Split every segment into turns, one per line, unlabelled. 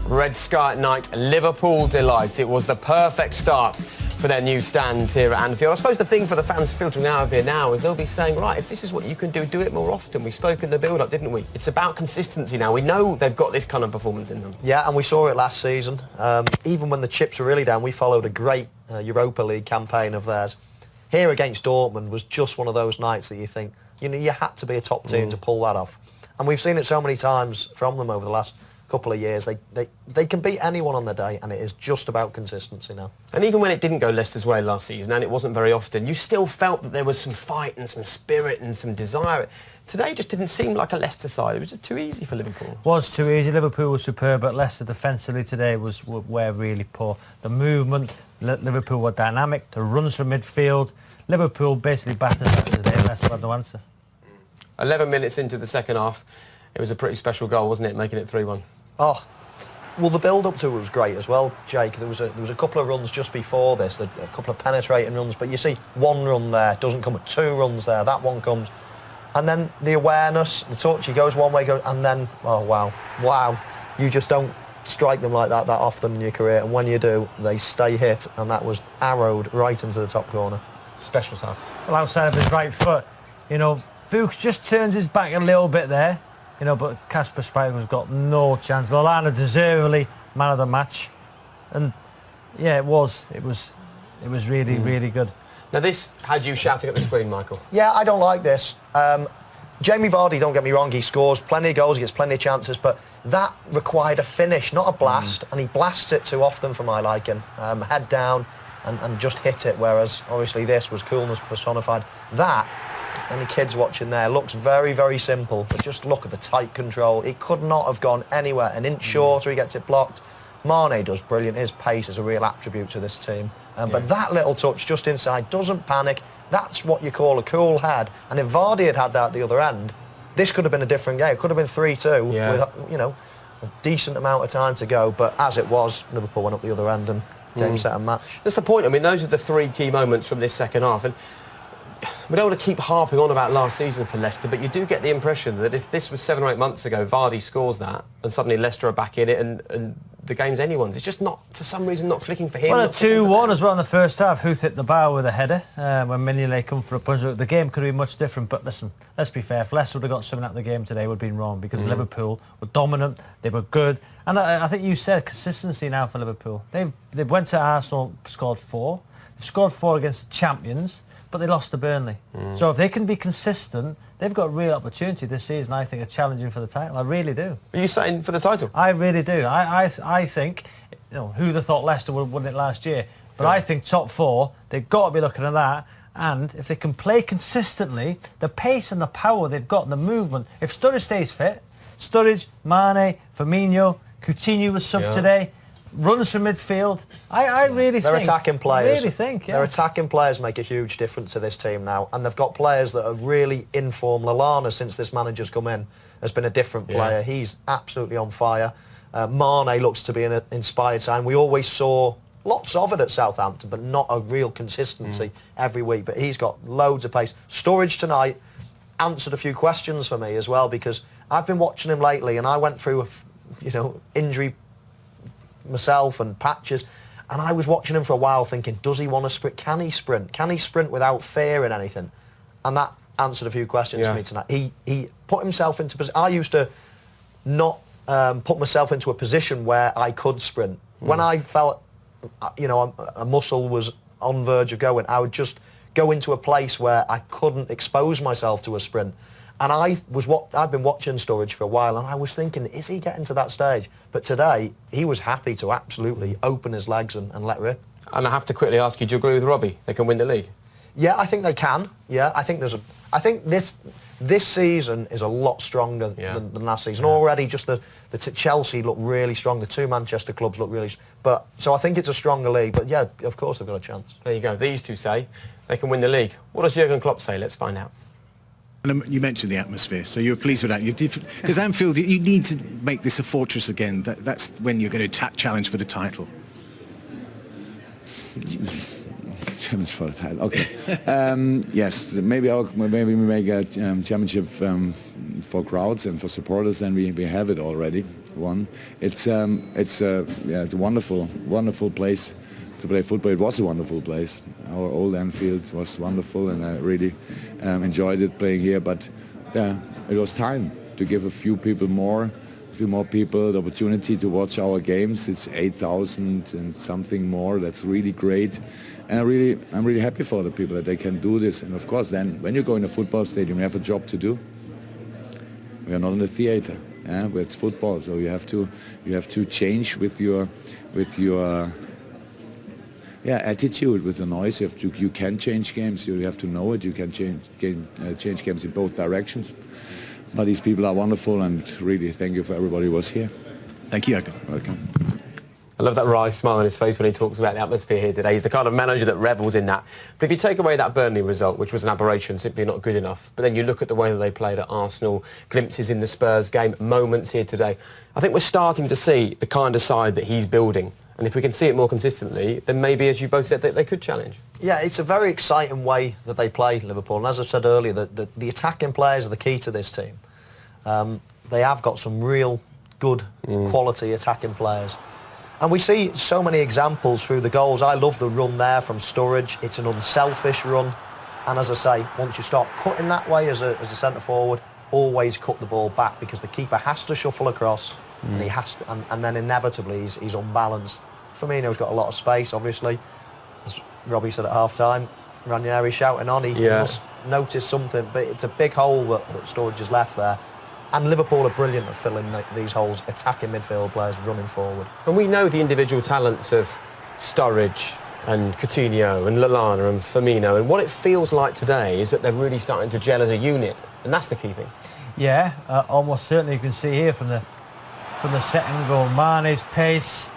Red Sky at night, Liverpool delight. It was the perfect start for their new stand here at Anfield. I suppose the thing for the fans filtering out of here now is they'll be saying, right, if this is what you can do it more often. We spoke in the build-up, didn't we? It's about consistency now. We know they've got this kind of performance in them.
Yeah, and we saw it last season. Even when the chips were really down, we followed a great Europa League campaign of theirs. Here against Dortmund was just one of those nights that you think, you know, you had to be a top team to pull that off. And we've seen it so many times from them over the last couple of years. They can beat anyone on their day, and it is just about consistency now.
And even when it didn't go Leicester's way last season, and it wasn't very often, you still felt that there was some fight and some spirit and some desire. Today it just didn't seem like a Leicester side. It was just too easy for Liverpool.
It was too easy. Liverpool was superb, but Leicester defensively today were really poor. The movement, Liverpool were dynamic. The runs from midfield, Liverpool basically battered us today. Leicester had no answer.
11 minutes into the second half, it was a pretty special goal, wasn't it, making it 3-1?
Oh, well, the build-up to it was great as well, Jake. There was a couple of runs just before this, a couple of penetrating runs, but you see one run there, doesn't come at two runs there, that one comes. And then the awareness, the touch, he goes one way, and then, oh, wow. You just don't strike them like that often in your career, and when you do, they stay hit, and that was arrowed right into the top corner. Special stuff.
Well, outside of his right foot, you know, Fuchs just turns his back a little bit there. You know, but Kasper Schmeichel's got no chance. Lallana deservedly man of the match, and yeah, it was really, really good.
Now this had you shouting at the screen, Michael.
Yeah, I don't like this. Jamie Vardy, don't get me wrong, he scores plenty of goals, he gets plenty of chances, but that required a finish, not a blast, and he blasts it too often for my liking. Head down and just hit it, whereas obviously this was coolness personified. That, any kids watching there, looks very, very simple, but just look at the tight control. It could not have gone anywhere. An inch shorter, he gets it blocked. Mane does brilliant. His pace is a real attribute to this team. But that little touch just inside, doesn't panic. That's what you call a cool head. And if Vardy had had that at the other end, this could have been a different game. It could have been 3-2 with, you know, a decent amount of time to go. But as it was, Liverpool went up the other end and game, set and match.
That's the point. I mean, those are the three key moments from this second half. And we don't want to keep harping on about last season for Leicester, but you do get the impression that if this was 7 or 8 months ago, Vardy scores that, and suddenly Leicester are back in it, and the game's anyone's. It's just not, for some reason, not clicking for him.
Well, a 2-1 as well in the first half. Huth hit the bar with a header when Mignolet come for a punch. The game could have been much different, but listen, let's be fair. If Leicester would have got something out of the game today, would have been wrong, because Liverpool were dominant, they were good. And I think you said consistency now for Liverpool. They went to Arsenal, scored 4. They've scored 4 against the champions, but they lost to Burnley. So if they can be consistent, they've got a real opportunity this season, I think, of challenging for the title. I really do.
Are you saying for the title?
I really do. I think, you know, who'd have thought Leicester would have won it last year? But I think top 4, they've got to be looking at that. And if they can play consistently, the pace and the power they've got and the movement, if Sturridge stays fit, Sturridge, Mane, Firmino, Coutinho was sub today, runs from midfield. I really think...
They're attacking players.
I really think,
Their attacking players make a huge difference to this team now, and they've got players that are really in form. Lallana, since this manager's come in, has been a different player. He's absolutely on fire. Mane looks to be an inspired sign. We always saw lots of it at Southampton, but not a real consistency every week. But he's got loads of pace. Sturridge tonight answered a few questions for me as well, because I've been watching him lately, and I went through injury myself and patches, and I was watching him for a while thinking, does he want to sprint? Can he sprint? Can he sprint without fear in anything? And that answered a few questions for me tonight. He put himself into position. I used to not put myself into a position where I could sprint. When I felt, you know, a muscle was on verge of going, I would just go into a place where I couldn't expose myself to a sprint. And I've been watching Sturridge for a while, and I was thinking, is he getting to that stage? But today, he was happy to absolutely open his legs and let rip. And
I have to quickly ask you, do you agree with Robbie? They can win the league?
Yeah, I think they can. Yeah, I think this season is a lot stronger than last season. Already, just the Chelsea look really strong. The 2 Manchester clubs look really... So I think it's a stronger league. But yeah, of course they've got a chance.
There you go. These two say they can win the league. What does Jurgen Klopp say? Let's find out.
And you mentioned the atmosphere, so you're pleased with that. Because Anfield, you need to make this a fortress again. That's when you're going to challenge for the title.
Challenge for the title. Okay. Yes, maybe we make a championship for crowds and for supporters, and we have it already. one. It's a wonderful place to play football. It was a wonderful place. Our old Anfield was wonderful, and I really enjoyed it playing here. But yeah, it was time to give a few more people the opportunity to watch our games. It's 8,000 and something more. That's really great, and I'm really happy for the people that they can do this. And of course, then when you go in a football stadium, you have a job to do. We are not in the theater. Yeah, but it's football, so you have to change with your attitude, with the noise. You can change games. You have to know it. You can change games in both directions. But these people are wonderful, and really thank you for everybody who was here.
Thank you, Jürgen.
Welcome.
I love that wry smile on his face when he talks about the atmosphere here today. He's the kind of manager that revels in that. But if you take away that Burnley result, which was an aberration, simply not good enough, but then you look at the way that they played at Arsenal, glimpses in the Spurs game, moments here today, I think we're starting to see the kind of side that he's building. And if we can see it more consistently, then maybe, as you both said, they could challenge. Yeah,
it's a very exciting way that they play, Liverpool. And as I said earlier, the attacking players are the key to this team. They have got some real good quality attacking players. And we see so many examples through the goals. I love the run there from Sturridge. It's an unselfish run. And as I say, once you start cutting that way as a centre-forward, always cut the ball back, because the keeper has to shuffle across and he has to, and then inevitably he's unbalanced. Firmino's got a lot of space, obviously. As Robbie said at half-time, Ranieri shouting on, he must notice something, but it's a big hole that Sturridge has left there. And Liverpool are brilliant at filling these holes, attacking midfield players, running forward.
And we know the individual talents of Sturridge and Coutinho and Lallana and Firmino, and what it feels like today is that they're really starting to gel as a unit, and that's the key thing.
Yeah, almost certainly. You can see here from the second goal, Mane's pace,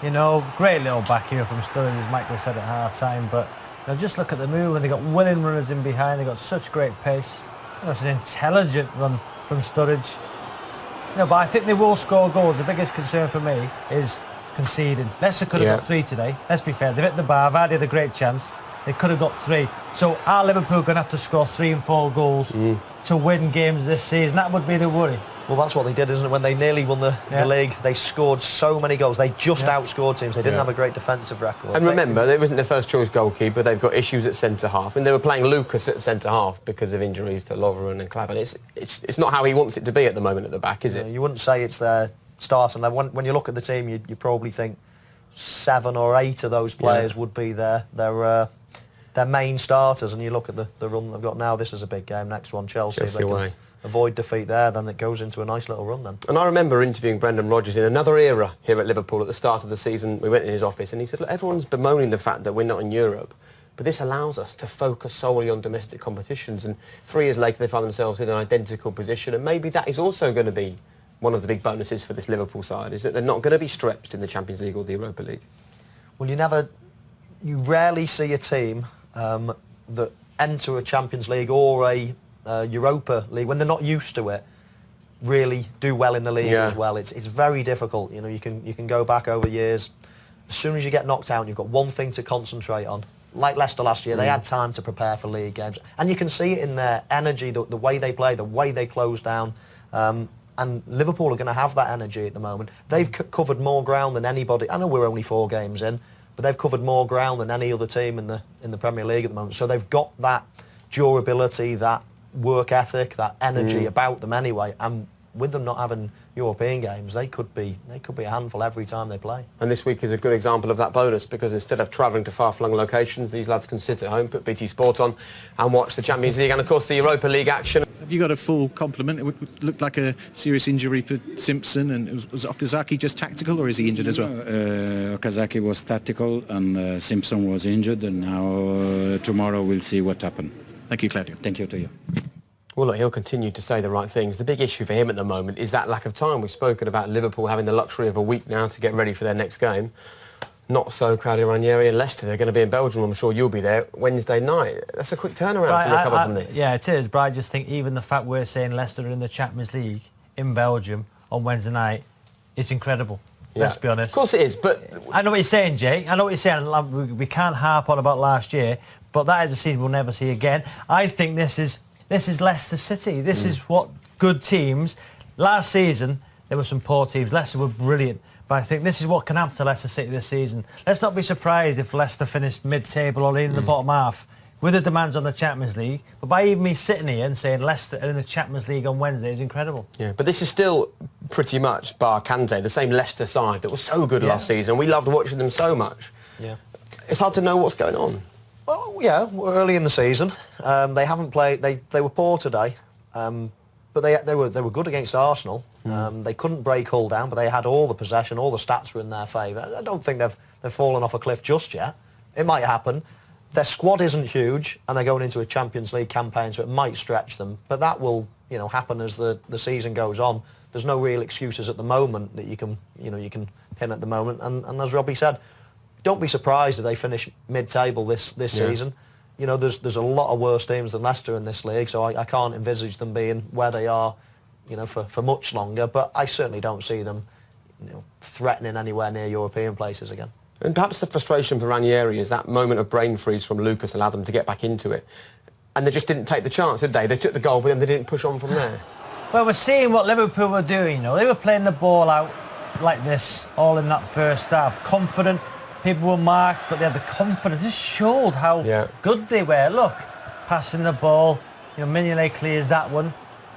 you know, great little back here from Sturridge, as Michael said at half-time, but you know, just look at the move, and they got willing runners in behind, they got such great pace. You know, it's an intelligent run from Sturridge. No, but I think they will score goals. The biggest concern for me is conceding. Leicester could have got 3 today. Let's be fair, they've hit the bar. Vardy had a great chance. They could have got 3. So are Liverpool going to have to score 3 and 4 goals to win games this season? That would be the worry.
Well, that's what they did, isn't it? When they nearly won the league, they scored so many goals. They just outscored teams. They didn't have a great defensive record.
And remember, they wasn't their first choice goalkeeper. They've got issues at centre-half. And they were playing Lucas at centre-half because of injuries to Lovren and Klavan. It's not how he wants it to be at the moment at the back, is it?
You wouldn't say it's their starting level. When you look at the team, you probably think 7 or 8 of those players would be their main starters. And you look at the run they've got now. This is a big game. Next one, Chelsea. If they can avoid defeat there, then it goes into a nice little run then.
And I remember interviewing Brendan Rodgers in another era here at Liverpool at the start of the season. We went in his office and he said, look, everyone's bemoaning the fact that we're not in Europe, but this allows us to focus solely on domestic competitions. And 3 years later, they find themselves in an identical position. And maybe that is also going to be one of the big bonuses for this Liverpool side, is that they're not going to be stretched in the Champions League or the Europa League.
Well, you rarely see a team that enter a Champions League or a Europa League, when they're not used to it, really do well in the league as well. It's very difficult. You know, you can go back over years. As soon as you get knocked out, you've got one thing to concentrate on. Like Leicester last year, they had time to prepare for league games, and you can see it in their energy, the way they play, the way they close down. And Liverpool are going to have that energy at the moment. They've covered more ground than anybody. I know we're only 4 games in, but they've covered more ground than any other team in the Premier League at the moment. So they've got that durability, that work ethic, that energy about them anyway, and with them not having European games, they could be a handful every time they play.
And this week is a good example of that bonus, because instead of travelling to far-flung locations, these lads can sit at home, put BT Sport on and watch the Champions League and of course the Europa League action.
Have you got a full complement? It looked like a serious injury for Simpson, and was Okazaki just tactical, or is he injured as well?
Okazaki was tactical and Simpson was injured, and now tomorrow we'll see what happened.
Thank you, Claudio.
Thank you to you.
Well, look, he'll continue to say the right things. The big issue for him at the moment is that lack of time. We've spoken about Liverpool having the luxury of a week now to get ready for their next game. Not so Claudio Ranieri and Leicester. They're going to be in Belgium. I'm sure you'll be there Wednesday night. That's a quick turnaround to recover from this.
Yeah, it is. But I just think even the fact we're saying Leicester are in the Champions League in Belgium on Wednesday night is incredible. Yeah. Let's be honest.
Of course it is, but
I know what you're saying, Jay. I know what you're saying. We can't harp on about last year, but that is a scene we'll never see again. I think this is Leicester City. This is what good teams. Last season, there were some poor teams. Leicester were brilliant. But I think this is what can happen to Leicester City this season. Let's not be surprised if Leicester finished mid-table or in the bottom half with the demands on the Champions League. But by even me sitting here and saying Leicester are in the Champions League on Wednesday is incredible.
Yeah, but this is still pretty much, bar Kante, the same Leicester side that was so good last season. We loved watching them so much.
Yeah.
It's hard to know what's going on.
Well, yeah, we're early in the season. They haven't played. They were poor today, but they were good against Arsenal. They couldn't break Hull down, but they had all the possession. All the stats were in their favour. I don't think they've fallen off a cliff just yet. It might happen. Their squad isn't huge, and they're going into a Champions League campaign, so it might stretch them. But that will, happen as the season goes on. There's no real excuses at the moment that you can pin at the moment. And as Robbie said, don't be surprised if they finish mid-table this season. There's a lot of worse teams than Leicester in this league, so I can't envisage them being where they are, for much longer. But I certainly don't see them, threatening anywhere near European places again.
And perhaps the frustration for Ranieri is that moment of brain freeze from Lucas allowed them to get back into it. And they just didn't take the chance, did they? They took the goal, but then they didn't push on from there.
Well, we're seeing what Liverpool were doing. They were playing the ball out like this, all in that first half. Confident. People were marked, but they had the confidence. This showed how good they were. Look, passing the ball. Mignolet clears that one.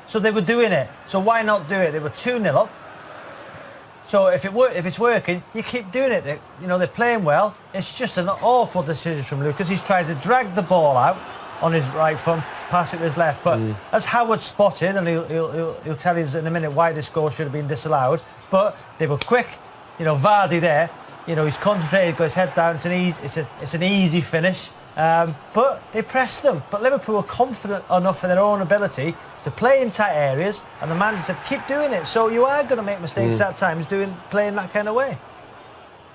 So they were doing it. So why not do it? They were 2-0 up. So if it's working, you keep doing it. They're playing well. It's just an awful decision from Lucas. He's tried to drag the ball out on his right foot, pass it with his left. But as Howard spotted, and he'll tell us in a minute why this goal should have been disallowed. But they were quick. Vardy there. He's concentrated, got his head down. It's an easy finish. But they pressed them. But Liverpool were confident enough in their own ability to play in tight areas, and the manager said, keep doing it. So you are going to make mistakes at times playing that kind of way.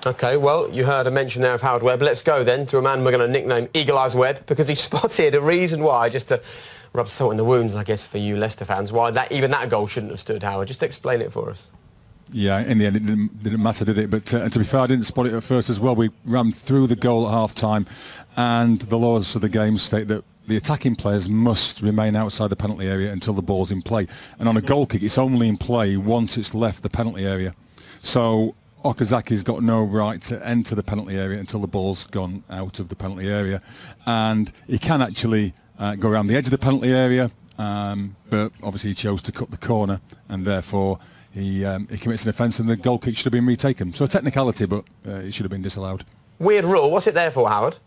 OK, well, you heard a mention there of Howard Webb. Let's go then to a man we're going to nickname Eagle Eyes Webb, because he spotted a reason why, just to rub salt in the wounds, I guess, for you Leicester fans, why even that goal shouldn't have stood, Howard. Just explain it for us.
Yeah, in the end it didn't matter, did it? But to be fair, I didn't spot it at first as well. We ran through the goal at half-time, and the laws of the game state that the attacking players must remain outside the penalty area until the ball's in play. And on a goal kick, it's only in play once it's left the penalty area. So Okazaki's got no right to enter the penalty area until the ball's gone out of the penalty area. And he can actually go around the edge of the penalty area, but obviously he chose to cut the corner, and therefore he commits an offence, and the goal kick should have been retaken. So a technicality, but it should have been disallowed.
Weird rule. What's it there for, Howard?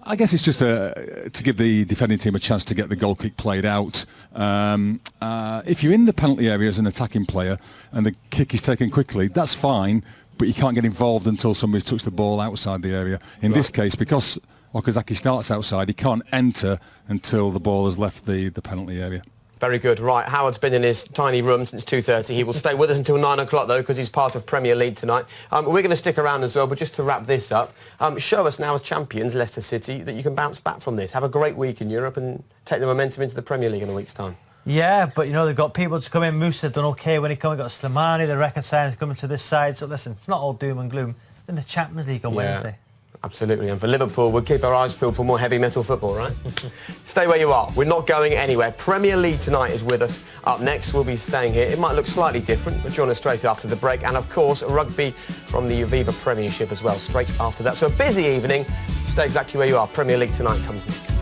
I guess it's just to give the defending team a chance to get the goal kick played out. If you're in the penalty area as an attacking player and the kick is taken quickly, that's fine, but you can't get involved until somebody's touched the ball outside the area. In this case, because Okazaki starts outside, he can't enter until the ball has left the penalty area.
Very good. Right, Howard's been in his tiny room since 2:30. He will stay with us until 9 o'clock, though, because he's part of Premier League tonight. We're going to stick around as well, but just to wrap this up, show us now as champions, Leicester City, that you can bounce back from this. Have a great week in Europe and take the momentum into the Premier League in a week's time.
Yeah, but, they've got people to come in. Musa done OK when he come. We've got Slimani, the record signers coming to this side. So, listen, it's not all doom and gloom. In the Champions League on Wednesday.
Absolutely, and for Liverpool, we'll keep our eyes peeled for more heavy metal football, right? Stay where you are. We're not going anywhere. Premier League tonight is with us. Up next, we'll be staying here. It might look slightly different, but join us straight after the break. And, of course, rugby from the Aviva Premiership as well, straight after that. So a busy evening. Stay exactly where you are. Premier League tonight comes next.